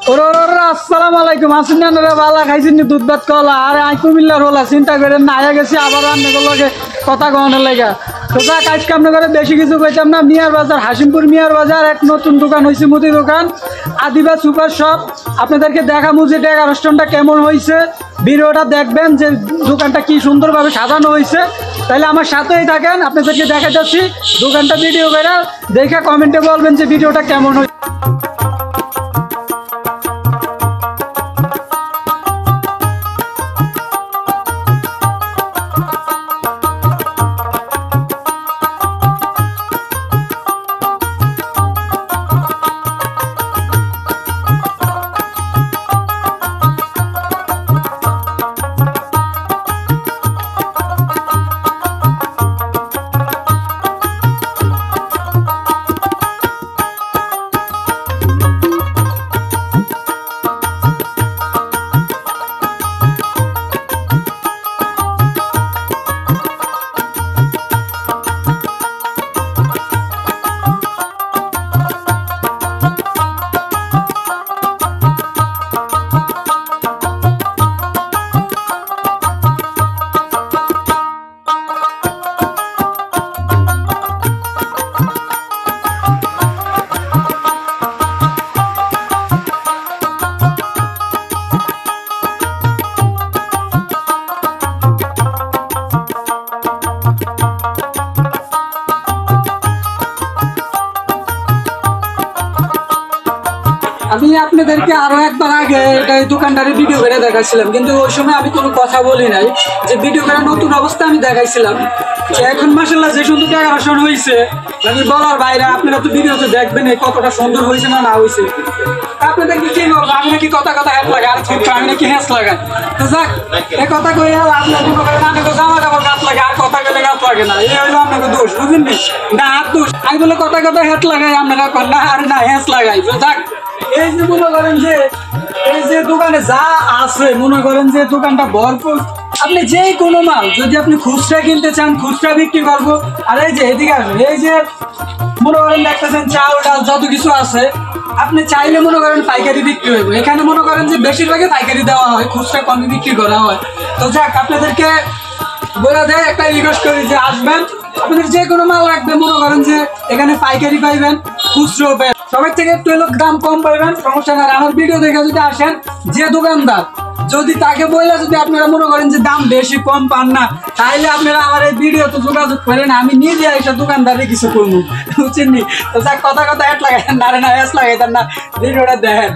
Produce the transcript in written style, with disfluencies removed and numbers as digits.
আসসালামু আলাইকুম। আসুন বালা খাইছেন দুধ ভাত কলা আর আই কুমিল্লার হলা চিন্তা করেন না আয়া গেছি আবার আপনাকে কথা কনের লেগা। তো যা কাজ কাম করে বেশি কিছু কইতাম না। মিয়ার বাজার হাসিমপুর মিয়ার বাজার এক নতুন দোকান হয়েছে, মুদি দোকান আদিবা সুপার শপ। আপনাদেরকে দেখাবো যে রেস্টুরেন্টটা কেমন হয়েছে, ভিডিওটা দেখবেন যে দোকানটা কি সুন্দরভাবে সাজানো হয়েছে। তাহলে আমার সাথেই থাকেন, আপনাদেরকে দেখা যাচ্ছি দোকানটা ভিডিও করে দেখে কমেন্টে বলবেন যে ভিডিওটা কেমন হয়েছে। আমি আপনাদেরকে আরো একবার আগে এই দোকানটারের ভিডিও করে দেখাইছিলাম, কিন্তু ওই সময় আমি কোনো কথা বলি নাই যে ভিডিও করে নতুন অবস্থা আমি দেখাইছিলাম যে এখন মাসাল্লাহ যে সুন্দর ডেকোরেশন হয়েছে আমি বলার বাইরে। আপনারা তো ভিডিওতে দেখবেন কতটা সুন্দর হয়েছে না হয়েছে। আপনাদেরকে কি বলবো, আমি নাকি কথা হ্যাপ লাগে আর আমি নাকি হ্যাঁস লাগাই। তো যাক এই কথা কই আপনার জামা কাপড় গাছ লাগে আর কথা গেলে গাছ লাগে না, এই হইলো আপনাকে দোষ, বুঝলেন না হাত দোষ। আমি বলে কথা হ্যাট লাগাই, আপনারা না আর না হ্যাঁস লাগাই। যাক এই যে মনে করেন যে এই যে দোকানে যা আছে, মনে করেন যে দোকানটা ভরপুর। আপনি যে কোনো মাল যদি আপনি খুচরা কিনতে চান খুচরা বিক্রি করবো। আর এই যে এদিকে আসবেন, এই যে মনে করেন দেখতেছেন চাল ডাল যত কিছু আছে, আপনি চাইলে মনে করেন পাইকারি বিক্রি হইব। এখানে মনে করেন যে বেশিরভাগই পাইকারি দেওয়া হয়, খুচরা কমে বিক্রি করা হয়। তো যাক আপনাদেরকে বলে দেয় একটা রিকোয়েস্ট করি যে আসবেন, আপনাদের যে কোনো মাল রাখবেন মনে করেন যে এখানে পাইকারি পাইবেন, খুচরো পাবেন, সবার থেকে একটু এলো দাম কম পাইবেন, সমস্যা নাই। আমার ভিডিও দেখে যদি আসেন, যে দোকানদার যদি তাকে বললে যদি আপনারা মনে করেন যে দাম বেশি কম পান না, তাহলে আপনারা আমার এই ভিডিওতে যোগাযোগ করেন, আমি নিজে এসে দোকানদারে কিছু করবো, বুঝছেন নি। তো যাক কথা হ্যাট লাগাই না, না হ্যাস লাগাইতেন না, ভিডিওটা দেখেন।